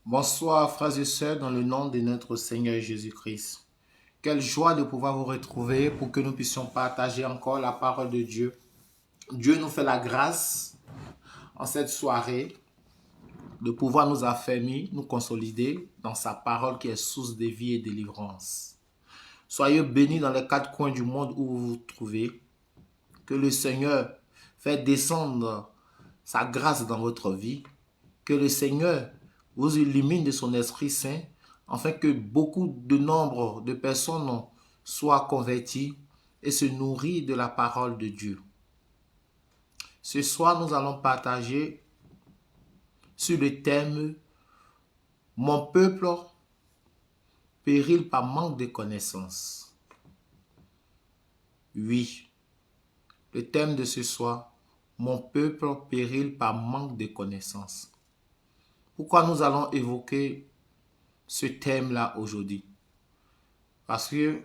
Bonsoir frères et sœurs dans le nom de notre Seigneur Jésus-Christ. Quelle joie de pouvoir vous retrouver pour que nous puissions partager encore la parole de Dieu. Dieu nous fait la grâce en cette soirée de pouvoir nous affermir, nous consolider dans sa parole qui est source de vie et de délivrance. Soyez bénis dans les quatre coins du monde où vous vous trouvez. Que le Seigneur fait descendre sa grâce dans votre vie. Que le Seigneur vous illumine de son Esprit Saint, afin que beaucoup de nombre de personnes soient converties et se nourrissent de la parole de Dieu. Ce soir, nous allons partager sur le thème « Mon peuple périt par manque de connaissances ». Oui, le thème de ce soir, « Mon peuple périt par manque de connaissances ». Pourquoi nous allons évoquer ce thème-là aujourd'hui? Parce que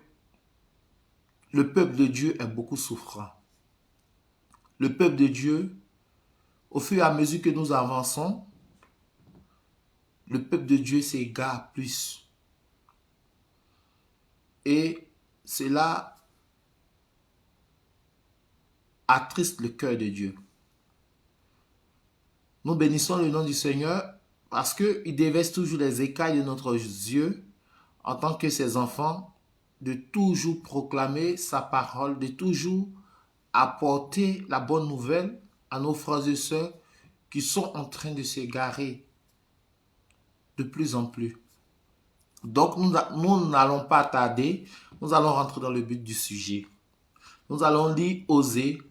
le peuple de Dieu est beaucoup souffrant. Le peuple de Dieu, au fur et à mesure que nous avançons, le peuple de Dieu s'égare plus. Et cela attriste le cœur de Dieu. Nous bénissons le nom du Seigneur parce qu'il déverse toujours les écailles de notre yeux en tant que ses enfants, de toujours proclamer sa parole, de toujours apporter la bonne nouvelle à nos frères et sœurs qui sont en train de s'égarer de plus en plus. Donc nous n'allons pas tarder, nous allons rentrer dans le but du sujet. Nous allons lire Osée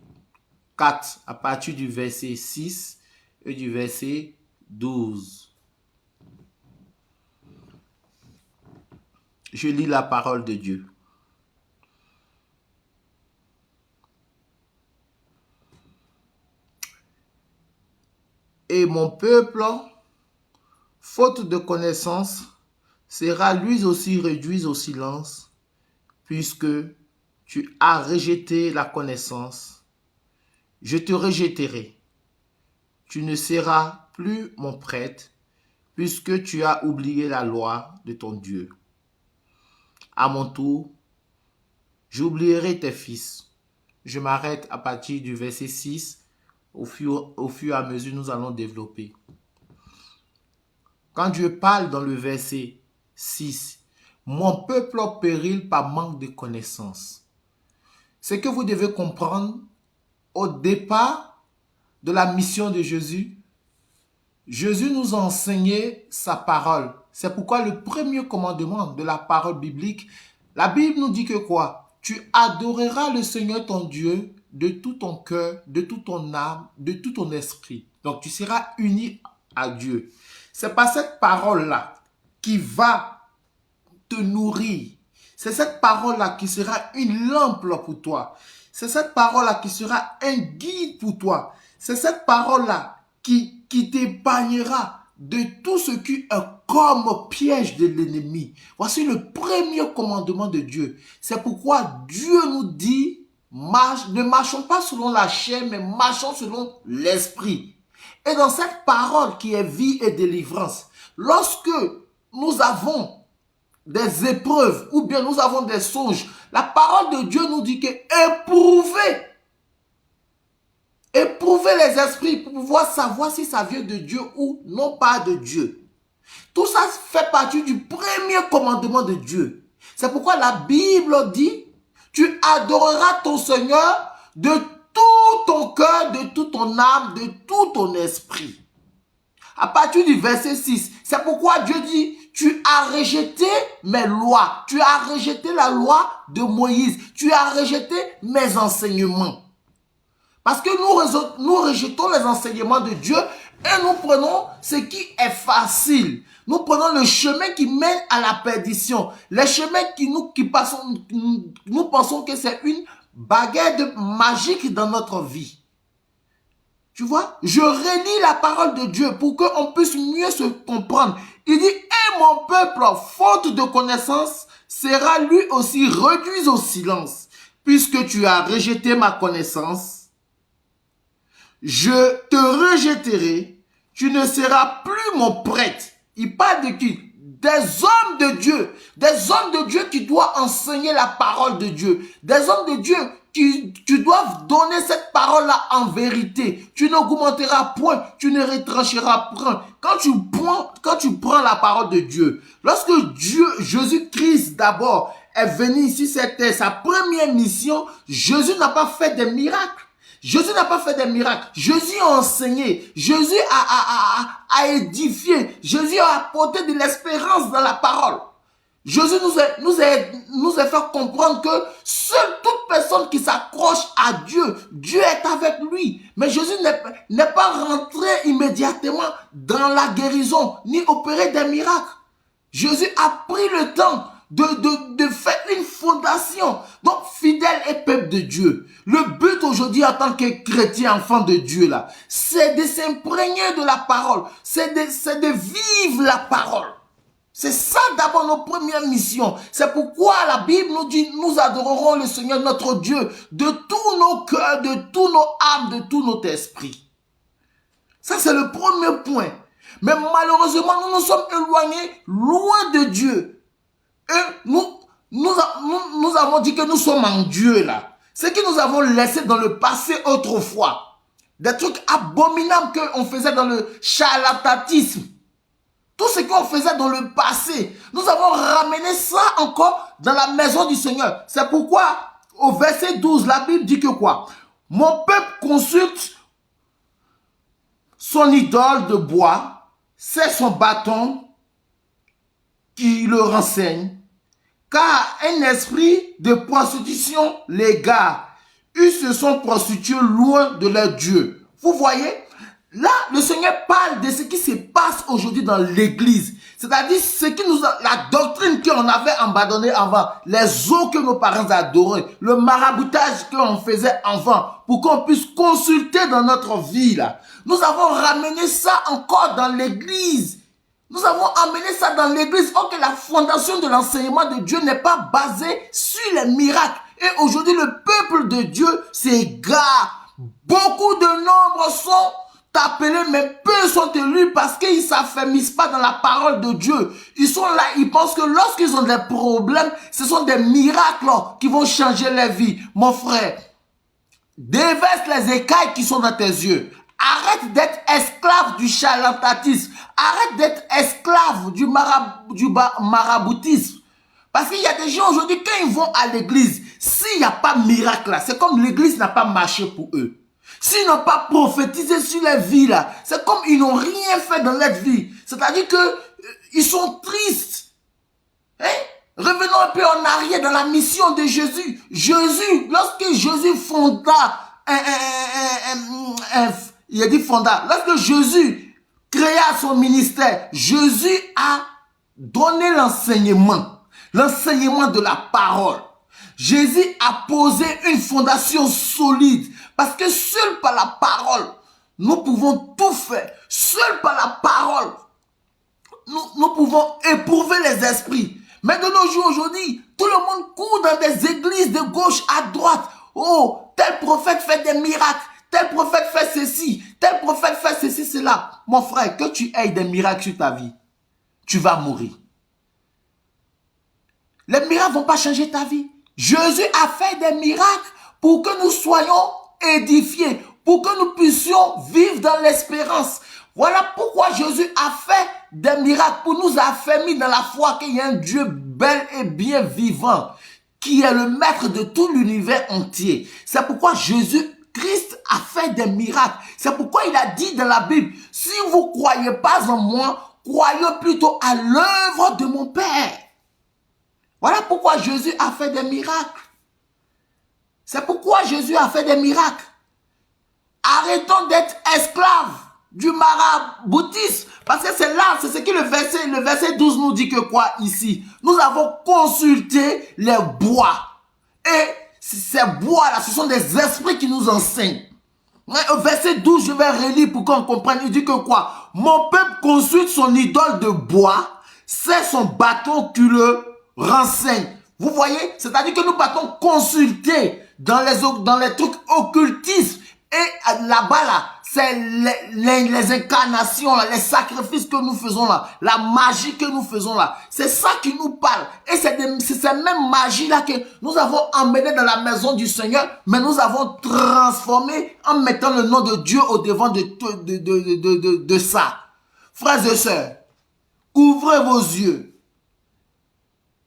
4 à partir du verset 6 et du verset 12. Je lis la parole de Dieu. Et mon peuple, faute de connaissance, sera lui aussi réduit au silence, puisque tu as rejeté la connaissance. Je te rejetterai. Tu ne seras plus mon prêtre, puisque tu as oublié la loi de ton Dieu. À mon tour, j'oublierai tes fils. Je m'arrête à partir du verset 6. Au fur et à mesure, nous allons développer. Quand Dieu parle dans le verset 6, « Mon peuple périt par manque de connaissance ». Ce que vous devez comprendre, au départ de la mission de Jésus, Jésus nous a enseigné sa parole. C'est pourquoi le premier commandement de la parole biblique, la Bible nous dit que quoi? Tu adoreras le Seigneur ton Dieu de tout ton cœur, de toute ton âme, de tout ton esprit. Donc tu seras uni à Dieu. C'est par cette parole-là qui va te nourrir. C'est cette parole-là qui sera une lampe pour toi. C'est cette parole-là qui sera un guide pour toi. C'est cette parole-là qui t'épargnera de tout ce qui est comme piège de l'ennemi. Voici le premier commandement de Dieu. C'est pourquoi Dieu nous dit, ne marchons pas selon la chair, mais marchons selon l'esprit. Et dans cette parole qui est vie et délivrance, lorsque nous avons des épreuves ou bien nous avons des songes, la parole de Dieu nous dit que éprouvez les esprits pour pouvoir savoir si ça vient de Dieu ou non pas de Dieu. Tout ça fait partie du premier commandement de Dieu. C'est pourquoi la Bible dit, tu adoreras ton Seigneur de tout ton cœur, de toute ton âme, de tout ton esprit. À partir du verset 6, c'est pourquoi Dieu dit, tu as rejeté mes lois, tu as rejeté la loi de Moïse, tu as rejeté mes enseignements. Parce que nous rejetons les enseignements de Dieu et nous prenons ce qui est facile. Nous prenons le chemin qui mène à la perdition. Les chemins nous pensons que c'est une baguette magique dans notre vie. Tu vois, je relis la parole de Dieu pour qu'on puisse mieux se comprendre. Il dit, et mon peuple, faute de connaissance, sera lui aussi réduit au silence. Puisque tu as rejeté ma connaissance, je te rejetterai, tu ne seras plus mon prêtre, Il parle de qui? Des hommes de Dieu. Des hommes de Dieu qui doivent enseigner la parole de Dieu. Des hommes de Dieu qui doivent donner cette parole-là en vérité. Tu n'augmenteras point, tu ne retrancheras point. Quand tu prends la parole de Dieu, lorsque Jésus-Christ d'abord est venu ici, c'était sa première mission, Jésus n'a pas fait des miracles. Jésus n'a pas fait des miracles. Jésus a enseigné. Jésus a édifié. Jésus a apporté de l'espérance dans la parole. Jésus nous a fait comprendre que seule toute personne qui s'accroche à Dieu, Dieu est avec lui. Mais Jésus n'est pas rentré immédiatement dans la guérison, ni opéré des miracles. Jésus a pris le temps de faire une fondation. Donc, fidèle et peuple de Dieu. Le but aujourd'hui en tant que chrétien, enfant de Dieu, là, c'est de s'imprégner de la parole. C'est de vivre la parole. C'est ça d'abord nos premières missions. C'est pourquoi la Bible nous dit, nous adorerons le Seigneur notre Dieu de tous nos cœurs, de tous nos âmes, de tout notre esprit. Ça, c'est le premier point. Mais malheureusement, nous nous sommes éloignés loin de Dieu. Et nous avons dit que nous sommes en Dieu là. Ce que nous avons laissé dans le passé autrefois. Des trucs abominables qu'on faisait dans le charlatanisme. Tout ce qu'on faisait dans le passé, nous avons ramené ça encore dans la maison du Seigneur. C'est pourquoi au verset 12, la Bible dit que quoi? Mon peuple consulte son idole de bois, c'est son bâton qui le renseigne, car un esprit de prostitution les gare. Ils se sont prostitués loin de leur Dieu. Vous voyez? Là, le Seigneur parle de ce qui se passe aujourd'hui dans l'église. C'est-à-dire la doctrine qu'on avait abandonnée avant, les eaux que nos parents adoraient, le maraboutage qu'on faisait avant, pour qu'on puisse consulter dans notre vie là. Nous avons ramené ça encore dans l'église. Nous avons amené ça dans l'église. Or que la fondation de l'enseignement de Dieu n'est pas basée sur les miracles. Et aujourd'hui, le peuple de Dieu s'égare. Beaucoup de nombres sont appelés, mais peu sont élus parce qu'ils ne s'affermissent pas dans la parole de Dieu. Ils sont là, ils pensent que lorsqu'ils ont des problèmes, ce sont des miracles qui vont changer leur vie. Mon frère, déverse les écailles qui sont dans tes yeux. Arrête d'être esclave du charlatanisme. Arrête d'être esclave du maraboutisme. Parce qu'il y a des gens aujourd'hui, quand ils vont à l'église, s'il n'y a pas de miracle là, c'est comme l'église n'a pas marché pour eux. S'ils n'ont pas prophétisé sur leur vie là, c'est comme ils n'ont rien fait dans leur vie. C'est-à-dire que ils sont tristes. Hein? Revenons un peu en arrière dans la mission de Jésus. Lorsque Jésus fonda il a dit fonda. Lorsque Jésus créa son ministère, Jésus a donné l'enseignement de la parole. Jésus a posé une fondation solide. Parce que seul par la parole, nous pouvons tout faire. Seul par la parole, nous pouvons éprouver les esprits. Mais de nos jours aujourd'hui, tout le monde court dans des églises de gauche à droite. Oh, tel prophète fait des miracles. Tel prophète fait ceci. Tel prophète fait ceci, cela. Mon frère, que tu aies des miracles sur ta vie, tu vas mourir. Les miracles ne vont pas changer ta vie. Jésus a fait des miracles pour que nous soyons édifiés, pour que nous puissions vivre dans l'espérance. Voilà pourquoi Jésus a fait des miracles pour nous affermir dans la foi qu'il y a un Dieu bel et bien vivant, qui est le maître de tout l'univers entier. C'est pourquoi Jésus-Christ a fait des miracles. C'est pourquoi il a dit dans la Bible, si vous ne croyez pas en moi, croyez plutôt à l'œuvre de mon Père. Voilà pourquoi Jésus a fait des miracles. C'est pourquoi Jésus a fait des miracles. Arrêtons d'être esclaves du maraboutisme. Parce que c'est là, c'est ce que le verset 12 nous dit que quoi ici? Nous avons consulté les bois. Et ces bois-là, ce sont des esprits qui nous enseignent. Au verset 12, je vais relire pour qu'on comprenne. Il dit que quoi? Mon peuple consulte son idole de bois. C'est son bâton qui le renseigne. Vous voyez? C'est-à-dire que nous partons consulter dans les trucs occultistes. Et là-bas, là, c'est les incarnations, là, les sacrifices que nous faisons là, la magie que nous faisons là. C'est ça qui nous parle. Et c'est cette même magie-là que nous avons emmenée dans la maison du Seigneur, mais nous avons transformé en mettant le nom de Dieu au devant de ça. Frères et sœurs, ouvrez vos yeux.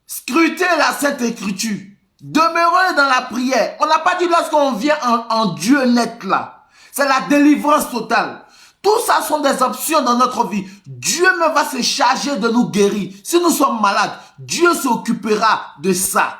Scrutez la Sainte Écriture. Demeurez dans la prière. On n'a pas dit lorsqu'on vient en Dieu net là. C'est la délivrance totale. Tout ça sont des options dans notre vie. Dieu même va se charger de nous guérir. Si nous sommes malades, Dieu s'occupera de ça.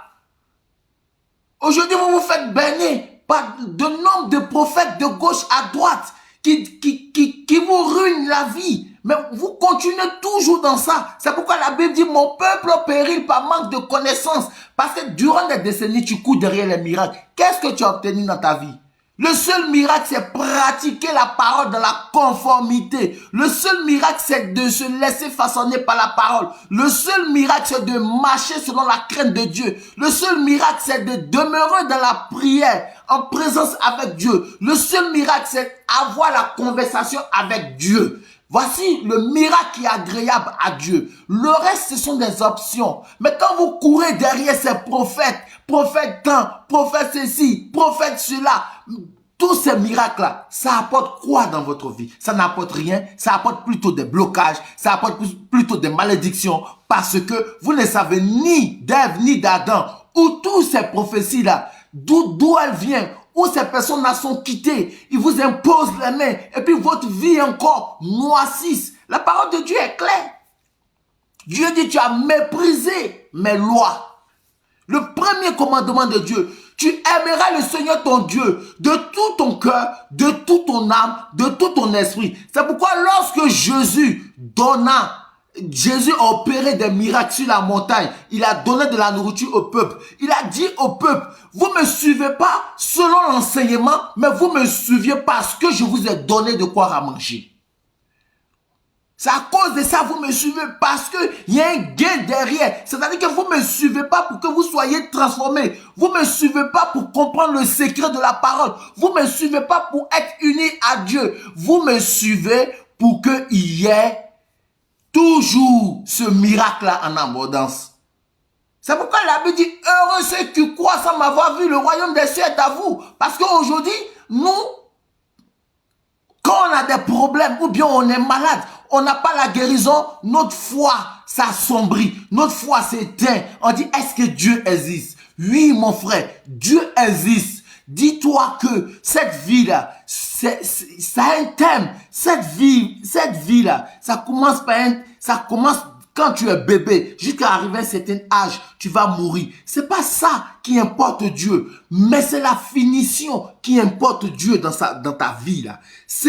Aujourd'hui, vous vous faites bénir par de nombre de prophètes de gauche à droite qui vous ruinent la vie. Mais vous continuez toujours dans ça. C'est pourquoi la Bible dit, mon peuple périt par manque de connaissances. Parce que durant des décennies, tu cours derrière les miracles. Qu'est-ce que tu as obtenu dans ta vie? Le seul miracle, c'est pratiquer la parole dans la conformité. Le seul miracle, c'est de se laisser façonner par la parole. Le seul miracle, c'est de marcher selon la crainte de Dieu. Le seul miracle, c'est de demeurer dans la prière, en présence avec Dieu. Le seul miracle, c'est avoir la conversation avec Dieu. Voici le miracle qui est agréable à Dieu. Le reste, ce sont des options. Mais quand vous courez derrière ces prophètes, prophète tant, prophète ceci, prophète cela, tous ces miracles-là, ça apporte quoi dans votre vie? Ça n'apporte rien, ça apporte plutôt des blocages, ça apporte plutôt des malédictions, parce que vous ne savez ni d'Ève ni d'Adam, où toutes ces prophéties-là, d'où elles viennent, où ces personnes-là sont quittées, ils vous imposent les mains, et puis votre vie encore noircisse. La parole de Dieu est claire. Dieu dit, tu as méprisé mes lois. Le premier commandement de Dieu, tu aimeras le Seigneur ton Dieu de tout ton cœur, de toute ton âme, de tout ton esprit. C'est pourquoi lorsque Jésus a opéré des miracles sur la montagne, il a donné de la nourriture au peuple. Il a dit au peuple, vous ne me suivez pas selon l'enseignement, mais vous me suivez parce que je vous ai donné de quoi à manger. C'est à cause de ça que vous me suivez, parce qu'il y a un gain derrière. C'est-à-dire que vous ne me suivez pas pour que vous soyez transformés. Vous ne me suivez pas pour comprendre le secret de la parole. Vous ne me suivez pas pour être unis à Dieu. Vous me suivez pour qu'il y ait toujours ce miracle-là en abondance. C'est pourquoi la Bible dit, heureux ceux qui croient sans m'avoir vu, le royaume des cieux est à vous. Parce qu'aujourd'hui, nous, quand on a des problèmes ou bien on est malade, on n'a pas la guérison, notre foi s'assombrit, notre foi s'éteint. On dit, est-ce que Dieu existe? Oui, mon frère, Dieu existe. Dis-toi que cette vie-là, ça a un thème. Cette vie-là, ça commence quand tu es bébé, jusqu'à arriver à un certain âge, tu vas mourir. C'est pas ça qui importe Dieu, mais c'est la finition qui importe Dieu dans ta vie là. Ce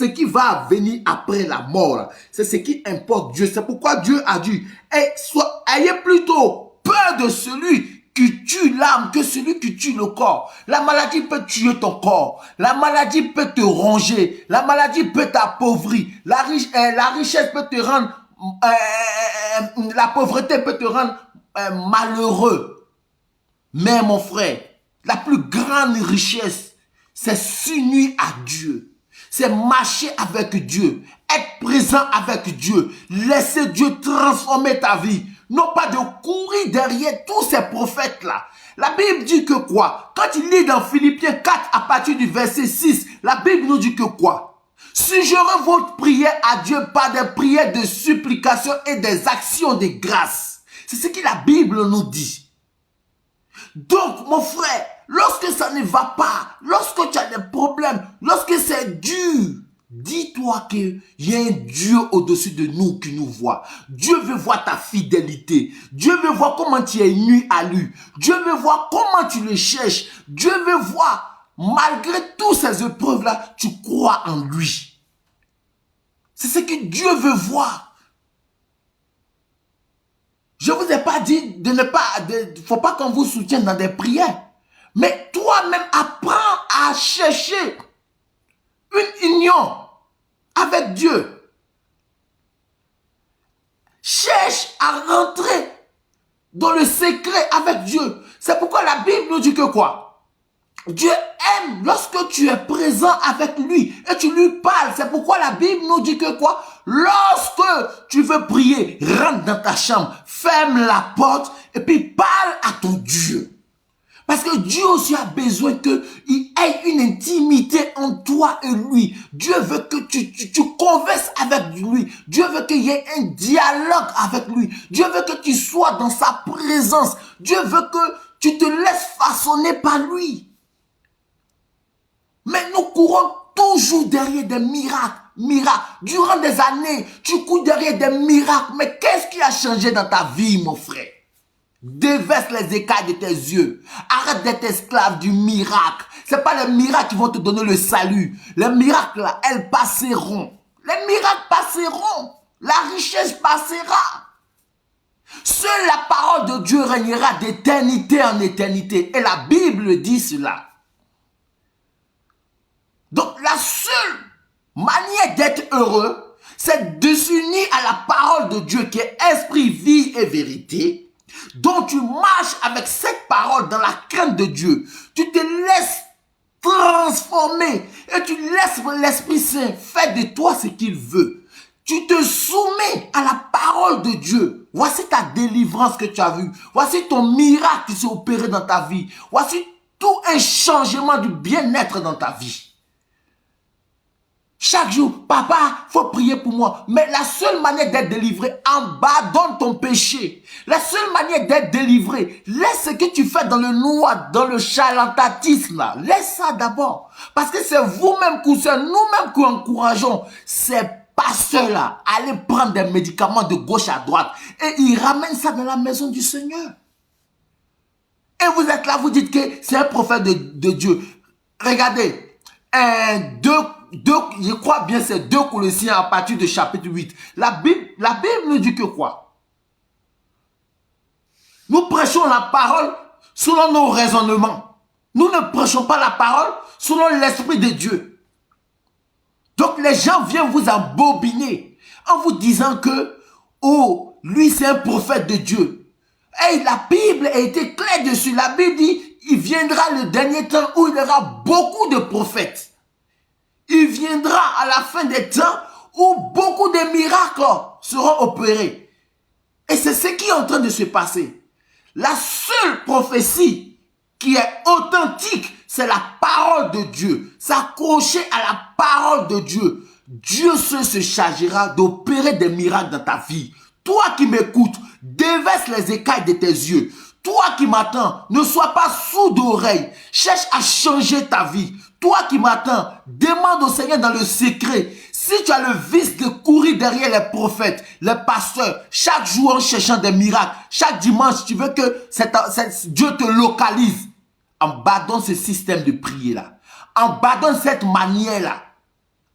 qui va venir après la mort, c'est ce qui importe Dieu. C'est pourquoi Dieu a dit, ayez plutôt peur de celui qui tue l'âme que celui qui tue le corps. La maladie peut tuer ton corps. La maladie peut te ronger. La maladie peut t'appauvrir. La richesse peut te rendre la pauvreté peut te rendre malheureux. Mais mon frère, la plus grande richesse, c'est s'unir à Dieu. C'est marcher avec Dieu. Être présent avec Dieu. Laisser Dieu transformer ta vie. Non pas de courir derrière tous ces prophètes-là. La Bible dit que quoi? Quand il lit dans Philippiens 4 à partir du verset 6, la Bible nous dit que quoi? Suggérez votre prière à Dieu par des prières de supplication et des actions de grâce. C'est ce que la Bible nous dit. Donc, mon frère, lorsque ça ne va pas, lorsque tu as des problèmes, lorsque c'est dur, dis-toi qu'il y a un Dieu au-dessus de nous qui nous voit. Dieu veut voir ta fidélité. Dieu veut voir comment tu es uni à lui. Dieu veut voir comment tu le cherches. Dieu veut voir, malgré toutes ces épreuves-là, tu crois en lui. C'est ce que Dieu veut voir. Je ne vous ai pas dit faut pas qu'on vous soutienne dans des prières. Mais toi-même, apprends à chercher une union avec Dieu. Cherche à rentrer dans le secret avec Dieu. C'est pourquoi la Bible nous dit que quoi? Dieu aime lorsque tu es présent avec lui et tu lui parles. C'est pourquoi la Bible nous dit que quoi? Lorsque tu veux prier, rentre dans ta chambre, ferme la porte et puis parle à ton Dieu. Parce que Dieu aussi a besoin qu'il ait une intimité entre toi et lui. Dieu veut que tu converses avec lui. Dieu veut qu'il y ait un dialogue avec lui. Dieu veut que tu sois dans sa présence. Dieu veut que tu te laisses façonner par lui. Mais nous courons toujours derrière des miracles. Durant des années, tu cours derrière des miracles. Mais qu'est-ce qui a changé dans ta vie, mon frère? Déverse les écailles de tes yeux. Arrête d'être esclave du miracle. Ce n'est pas les miracles qui vont te donner le salut. Les miracles, là, elles passeront. Les miracles passeront. La richesse passera. Seule la parole de Dieu régnera d'éternité en éternité. Et la Bible dit cela. Donc la seule manière d'être heureux, c'est de s'unir à la parole de Dieu qui est esprit, vie et vérité. Donc tu marches avec cette parole dans la crainte de Dieu. Tu te laisses transformer et tu laisses l'Esprit Saint faire de toi ce qu'il veut. Tu te soumets à la parole de Dieu. Voici ta délivrance que tu as vue. Voici ton miracle qui s'est opéré dans ta vie. Voici tout un changement du bien-être dans ta vie. Chaque jour, papa, il faut prier pour moi. Mais la seule manière d'être délivré, abandonne ton péché. La seule manière d'être délivré, laisse ce que tu fais dans le noir, dans le charlatanisme là. Laisse ça d'abord. Parce que c'est vous-même, c'est nous-mêmes qui encourageons ces pasteurs-là à aller prendre des médicaments de gauche à droite. Et ils ramènent ça dans la maison du Seigneur. Et vous êtes là, vous dites que c'est un prophète de Dieu. Regardez, je crois bien c'est 2 Colossiens à partir de chapitre 8. La Bible nous dit que quoi? Nous prêchons la parole selon nos raisonnements. Nous ne prêchons pas la parole selon l'Esprit de Dieu. Donc les gens viennent vous embobiner en vous disant que, oh, lui c'est un prophète de Dieu. Et la Bible a été claire dessus. La Bible dit, il viendra le dernier temps où il y aura beaucoup de prophètes. Il viendra à la fin des temps où beaucoup de miracles seront opérés. Et c'est ce qui est en train de se passer. La seule prophétie qui est authentique, c'est la parole de Dieu. S'accrocher à la parole de Dieu. Dieu seul se chargera d'opérer des miracles dans ta vie. Toi qui m'écoutes, déverse les écailles de tes yeux. Toi qui m'attends, ne sois pas sourd d'oreille. Cherche à changer ta vie. Toi qui m'attends, demande au Seigneur dans le secret. Si tu as le vice de courir derrière les prophètes, les pasteurs, chaque jour en cherchant des miracles, chaque dimanche, tu veux que Dieu te localise. Abandonne ce système de prière-là. Abandonne cette manière-là.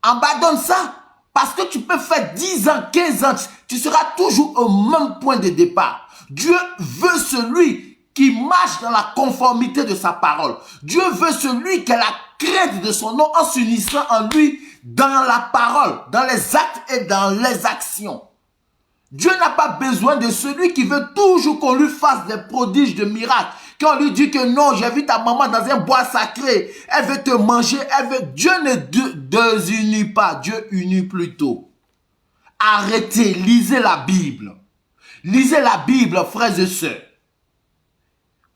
Abandonne ça. Parce que tu peux faire 10 ans, 15 ans, tu seras toujours au même point de départ. Dieu veut celui qui marche dans la conformité de sa parole. Dieu veut celui qui a la crainte de son nom en s'unissant en lui dans la parole, dans les actes et dans les actions. Dieu n'a pas besoin de celui qui veut toujours qu'on lui fasse des prodiges de miracles. Quand on lui dit que non, j'ai vu ta maman dans un bois sacré, elle veut te manger, Dieu ne désunit pas, Dieu unit plutôt. Arrêtez, lisez la Bible. Lisez la Bible, frères et sœurs.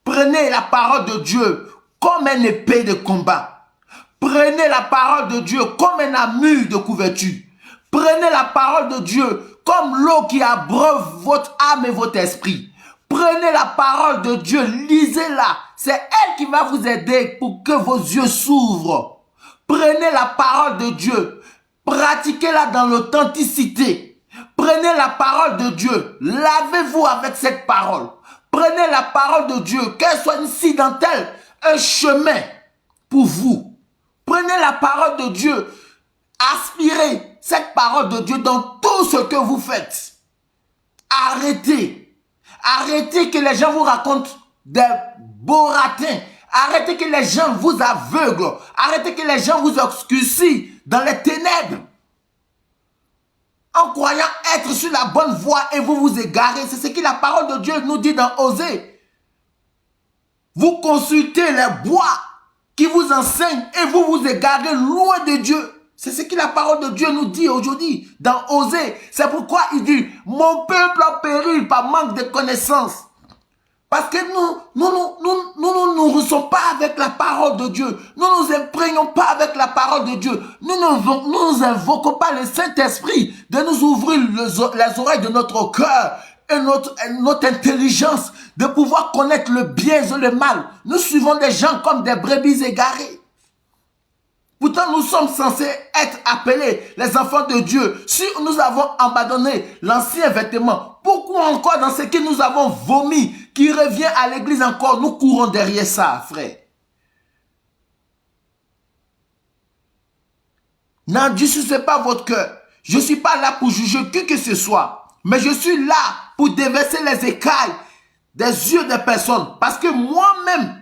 Prenez la parole de Dieu comme une épée de combat. Prenez la parole de Dieu comme un armure de couverture. Prenez la parole de Dieu comme l'eau qui abreuve votre âme et votre esprit. Prenez la parole de Dieu, lisez-la. C'est elle qui va vous aider pour que vos yeux s'ouvrent. Prenez la parole de Dieu, pratiquez-la dans l'authenticité. Prenez la parole de Dieu, lavez-vous avec cette parole. Prenez la parole de Dieu, qu'elle soit une incidentelle, un chemin pour vous. Prenez la parole de Dieu, aspirez cette parole de Dieu dans tout ce que vous faites. Arrêtez. Arrêtez que les gens vous racontent des beaux ratins. Arrêtez que les gens vous aveuglent. Arrêtez que les gens vous obscurcissent dans les ténèbres. En croyant être sur la bonne voie et vous vous égarez. C'est ce que la parole de Dieu nous dit dans Osée. Vous consultez les bois qui vous enseigne et vous vous égarez loin de Dieu. C'est ce que la parole de Dieu nous dit aujourd'hui dans Osée. C'est pourquoi il dit, mon peuple a péri par manque de connaissances. Parce que nous ne nous nourrissons pas avec la parole de Dieu. Nous ne nous imprégnons pas avec la parole de Dieu. Nous ne invoquons pas le Saint-Esprit de nous ouvrir les oreilles de notre cœur et notre intelligence de pouvoir connaître le bien et le mal. Nous suivons des gens comme des brebis égarées. Pourtant, nous sommes censés être appelés les enfants de Dieu. Si nous avons abandonné l'ancien vêtement, pourquoi encore dans ce que nous avons vomi, qui revient à l'église encore, nous courons derrière ça, frère? N'endurcissez pas votre cœur. Je ne suis pas là pour juger qui que ce soit. Mais je suis là pour déverser les écailles des yeux des personnes. Parce que moi-même,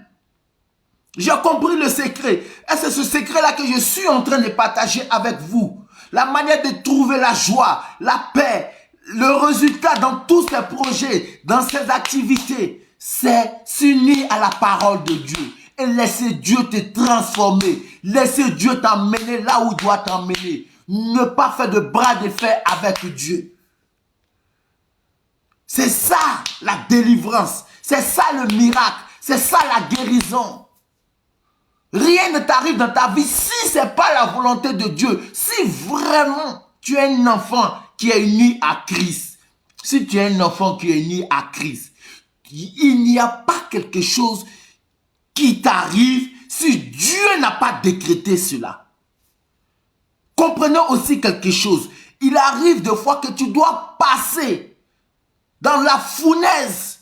j'ai compris le secret. Et c'est ce secret-là que je suis en train de partager avec vous. La manière de trouver la joie, la paix, le résultat dans tous ces projets, dans ces activités, c'est s'unir à la parole de Dieu. Et laisser Dieu te transformer. Laisser Dieu t'emmener là où il doit t'emmener. Ne pas faire de bras de fer avec Dieu. C'est ça la délivrance. C'est ça le miracle. C'est ça la guérison. Rien ne t'arrive dans ta vie si ce n'est pas la volonté de Dieu. Si vraiment tu es un enfant qui est uni à Christ. Si tu es un enfant qui est uni à Christ. Il n'y a pas quelque chose qui t'arrive si Dieu n'a pas décrété cela. Comprenez aussi quelque chose. Il arrive des fois que tu dois passer dans la fournaise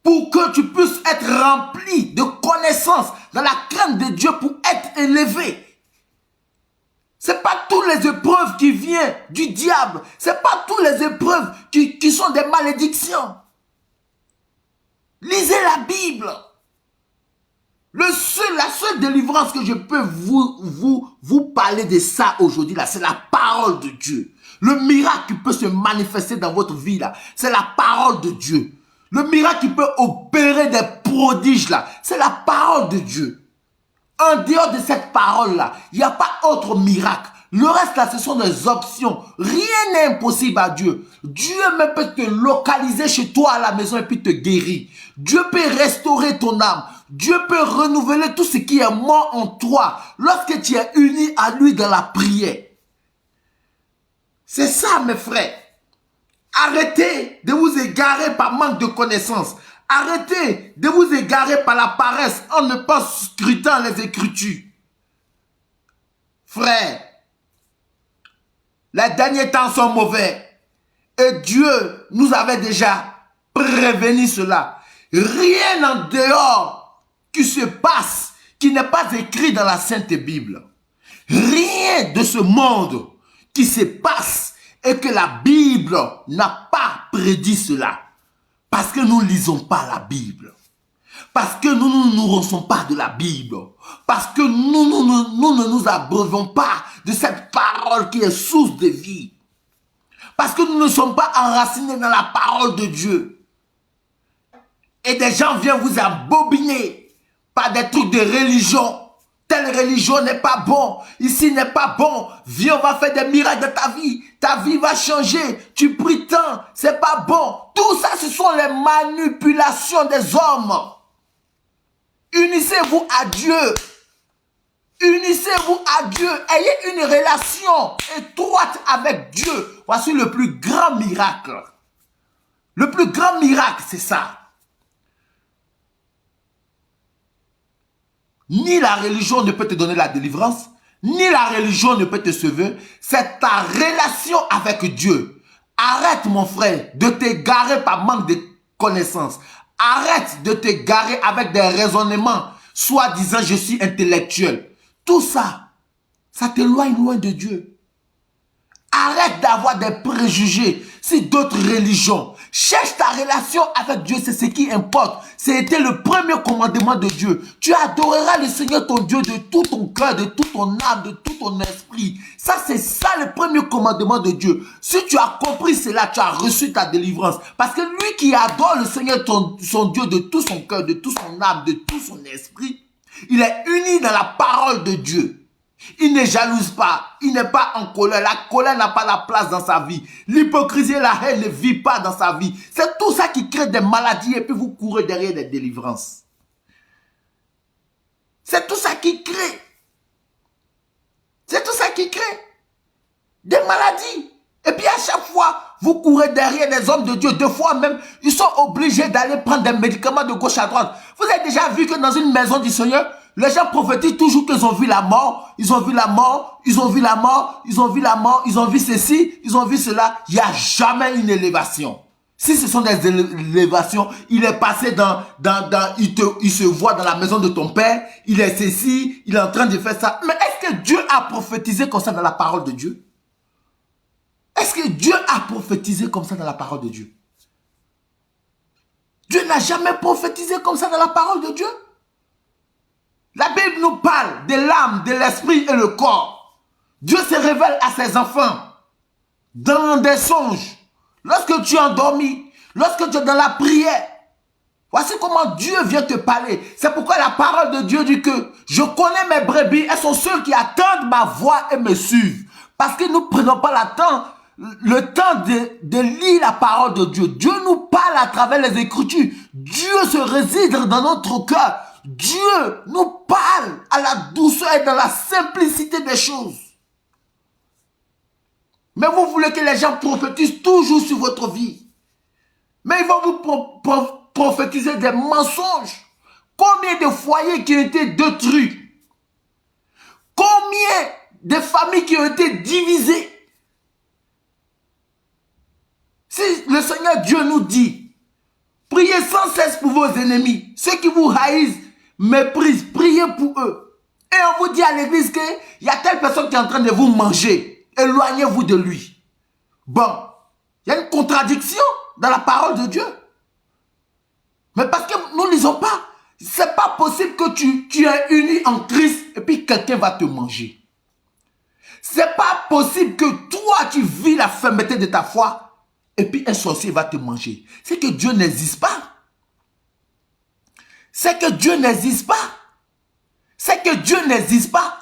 pour que tu puisses être rempli de connaissances dans la crainte de Dieu pour être élevé. Ce n'est pas toutes les épreuves qui viennent du diable. Ce n'est pas toutes les épreuves qui sont des malédictions. Lisez la Bible. La seule délivrance que je peux vous parler de ça aujourd'hui, c'est la parole de Dieu. Le miracle qui peut se manifester dans votre vie, c'est la parole de Dieu. Le miracle qui peut opérer des prodiges, c'est la parole de Dieu. En dehors de cette parole-là, il n'y a pas autre miracle. Le reste, là, ce sont des options. Rien n'est impossible à Dieu. Dieu même peut te localiser chez toi à la maison et puis te guérir. Dieu peut restaurer ton âme. Dieu peut renouveler tout ce qui est mort en toi lorsque tu es uni à lui dans la prière. C'est ça, mes frères. Arrêtez de vous égarer par manque de connaissances. Arrêtez de vous égarer par la paresse en ne pas scrutant les Écritures. Frères, les derniers temps sont mauvais. Et Dieu nous avait déjà prévenu cela. Rien en dehors qui se passe, qui n'est pas écrit dans la Sainte Bible. Rien de ce monde qui se passe et que la Bible n'a pas prédit cela. Parce que nous ne lisons pas la Bible. Parce que nous ne nous nourrissons pas de la Bible. Parce que nous ne nous abreuvons pas de cette parole qui est source de vie. Parce que nous ne sommes pas enracinés dans la parole de Dieu. Et des gens viennent vous embobiner par des trucs de religion. Telle religion n'est pas bon. Ici n'est pas bon. Viens, on va faire des miracles dans ta vie. Ta vie va changer. Tu pries tant. C'est pas bon. Tout ça, ce sont les manipulations des hommes. Unissez-vous à Dieu. Unissez-vous à Dieu. Ayez une relation étroite avec Dieu. Voici le plus grand miracle. Le plus grand miracle, c'est ça. Ni la religion ne peut te donner la délivrance, ni la religion ne peut te sauver. C'est ta relation avec Dieu. Arrête, mon frère, de t'égarer par manque de connaissances. Arrête de t'égarer avec des raisonnements, soi-disant je suis intellectuel. Tout ça, ça t'éloigne loin de Dieu. Arrête d'avoir des préjugés sur d'autres religions. Cherche ta relation avec Dieu, c'est ce qui importe. C'était le premier commandement de Dieu. Tu adoreras le Seigneur ton Dieu de tout ton cœur, de toute ton âme, de tout ton esprit. Ça, c'est ça le premier commandement de Dieu. Si tu as compris cela, tu as reçu ta délivrance. Parce que lui qui adore le Seigneur son Dieu de tout son cœur, de toute son âme, de tout son esprit, Il est uni dans la parole de Dieu. Il ne jalouse pas, il n'est pas en colère. La colère n'a pas la place dans sa vie. L'hypocrisie et la haine ne vivent pas dans sa vie. C'est tout ça qui crée des maladies et puis vous courez derrière des délivrances. C'est tout ça qui crée. C'est tout ça qui crée des maladies. Et puis à chaque fois, vous courez derrière des hommes de Dieu. Deux fois même, ils sont obligés d'aller prendre des médicaments de gauche à droite. Vous avez déjà vu que dans une maison du Seigneur, les gens prophétisent toujours qu'ils ont vu la mort, ils ont vu la mort, ils ont vu la mort, ils ont vu la mort, ils ont vu ceci, ils ont vu cela. Il n'y a jamais une élévation. Si ce sont des élévations, il est passé il se voit dans la maison de ton père, il est ceci, il est en train de faire ça. Mais est-ce que Dieu a prophétisé comme ça dans la parole de Dieu? Est-ce que Dieu a prophétisé comme ça dans la parole de Dieu? Dieu n'a jamais prophétisé comme ça dans la parole de Dieu. La Bible nous parle de l'âme, de l'esprit et le corps. Dieu se révèle à ses enfants dans des songes. Lorsque tu es endormi, lorsque tu es dans la prière. Voici comment Dieu vient te parler. C'est pourquoi la parole de Dieu dit que je connais mes brebis. Elles sont ceux qui attendent ma voix et me suivent. Parce que nous ne prenons pas le temps de lire la parole de Dieu. Dieu nous parle à travers les Écritures. Dieu se réside dans notre cœur. Dieu nous parle à la douceur et dans la simplicité des choses. Mais vous voulez que les gens prophétisent toujours sur votre vie. Mais ils vont vous prophétiser des mensonges. Combien de foyers qui ont été détruits? Combien de familles qui ont été divisées? Si le Seigneur Dieu nous dit, priez sans cesse pour vos ennemis, ceux qui vous haïssent, méprisent, priez pour eux. Et on vous dit à l'église qu'il y a telle personne qui est en train de vous manger. Éloignez-vous de lui. Bon, il y a une contradiction dans la parole de Dieu. Mais parce que nous ne lisons pas, c'est pas possible que tu es uni en Christ et puis quelqu'un va te manger. C'est pas possible que toi tu vis la fermeté de ta foi et puis un sorcier va te manger. C'est que Dieu n'existe pas. C'est que Dieu n'existe pas. C'est que Dieu n'existe pas.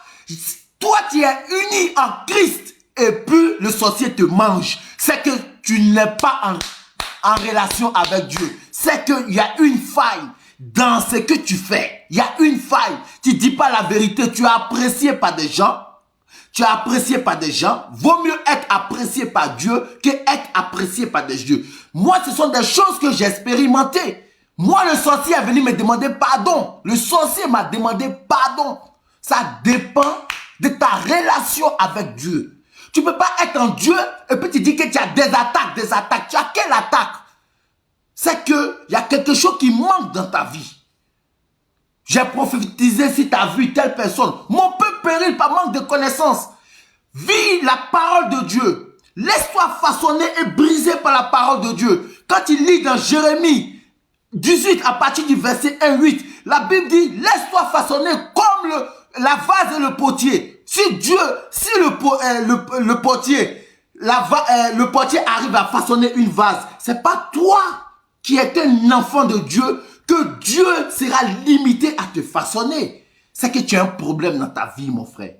Toi tu es uni en Christ. Et puis le sorcier te mange. C'est que tu n'es pas en relation avec Dieu. C'est qu'il y a une faille dans ce que tu fais. Il y a une faille. Tu ne dis pas la vérité. Tu es apprécié par des gens. Tu es apprécié par des gens. Vaut mieux être apprécié par Dieu que être apprécié par des dieux. Moi, ce sont des choses que j'ai expérimentées. Moi, le sorcier est venu me demander pardon. Le sorcier m'a demandé pardon. Ça dépend de ta relation avec Dieu. Tu ne peux pas être en Dieu et puis tu dis que tu as des attaques, des attaques. Tu as quelle attaque? C'est qu'il y a quelque chose qui manque dans ta vie. J'ai prophétisé si tu as vu telle personne. Mon peuple périt par manque de connaissances. Vis la parole de Dieu. Laisse-toi façonner et briser par la parole de Dieu. Quand tu lis dans Jérémie 18 à partir du verset 1-8, la Bible dit, laisse-toi façonner comme la vase et le potier. Si le potier arrive à façonner une vase, c'est pas toi qui es un enfant de Dieu que Dieu sera limité à te façonner. C'est que tu as un problème dans ta vie, mon frère.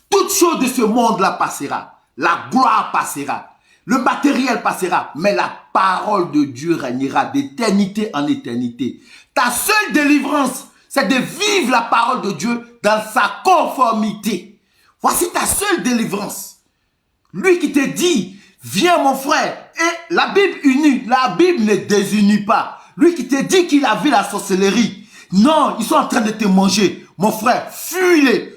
Toute chose de ce monde-là passera. La gloire passera. Le matériel passera. Mais la parole de Dieu régnera d'éternité en éternité. Ta seule délivrance, c'est de vivre la parole de Dieu dans sa conformité. Voici ta seule délivrance. Lui qui te dit, viens mon frère. Et la Bible unit, la Bible ne désunit pas. Lui qui te dit qu'il a vu la sorcellerie. Non, ils sont en train de te manger. Mon frère, fuis-les.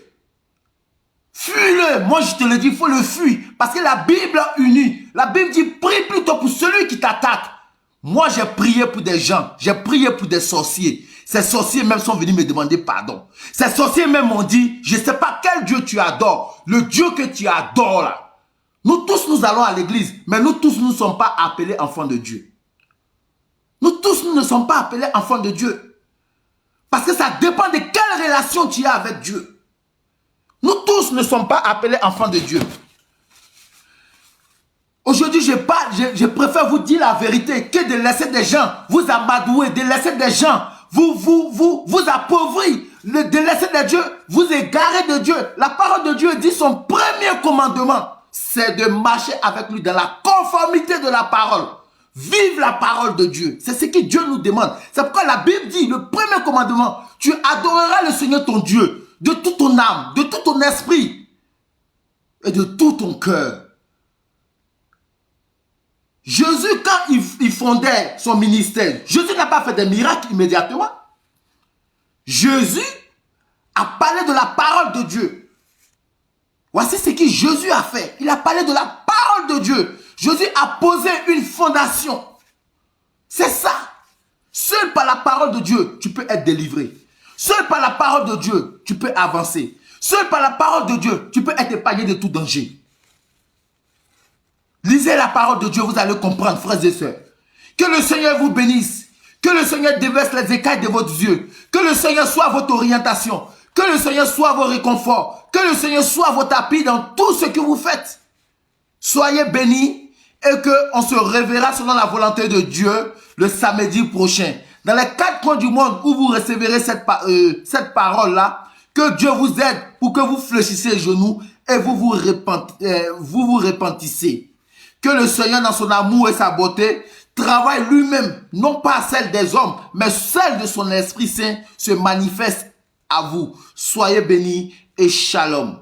Fuis-le. Moi je te le dis, il faut le fuir. Parce que la Bible unit. La Bible dit, prie plutôt pour celui qui t'attaque. Moi j'ai prié pour des gens. J'ai prié pour des sorciers. Ces sorciers même sont venus me demander pardon. Ces sorciers même m'ont dit, je ne sais pas quel Dieu tu adores. Le Dieu que tu adores là. Nous tous nous allons à l'église, mais nous tous nous ne sommes pas appelés enfants de Dieu. Nous tous nous ne sommes pas appelés enfants de Dieu. Parce que ça dépend de quelle relation tu as avec Dieu. Nous tous ne sommes pas appelés enfants de Dieu. Aujourd'hui, je préfère vous dire la vérité que de laisser des gens vous amadouer, de laisser des gens vous appauvrir. le délaissez de Dieu, vous égarez de Dieu. La parole de Dieu dit son premier commandement, c'est de marcher avec lui dans la conformité de la parole. Vive la parole de Dieu. C'est ce que Dieu nous demande. C'est pourquoi la Bible dit, le premier commandement, tu adoreras le Seigneur ton Dieu de toute ton âme, de tout ton esprit et de tout ton cœur. Jésus, quand il fondait son ministère, Jésus n'a pas fait des miracles immédiatement. Jésus a parlé de la parole de Dieu. Voici ce que Jésus a fait. Il a parlé de la parole de Dieu. Jésus a posé une fondation. C'est ça. Seul par la parole de Dieu, tu peux être délivré. Seul par la parole de Dieu, tu peux avancer. Seul par la parole de Dieu, tu peux être épargné de tout danger. Lisez la parole de Dieu, vous allez comprendre, frères et sœurs. Que le Seigneur vous bénisse. Que le Seigneur déverse les écailles de votre yeux. Que le Seigneur soit votre orientation. Que le Seigneur soit vos réconforts. Que le Seigneur soit votre appui dans tout ce que vous faites. Soyez bénis et qu'on se reverra selon la volonté de Dieu le samedi prochain. Dans les 4 coins du monde où vous recevrez cette parole-là, que Dieu vous aide pour que vous fléchissiez les genoux et vous vous repentissez. Que le Seigneur, dans son amour et sa beauté, travaille lui-même, non pas celle des hommes, mais celle de son Esprit Saint, se manifeste à vous. Soyez bénis et shalom.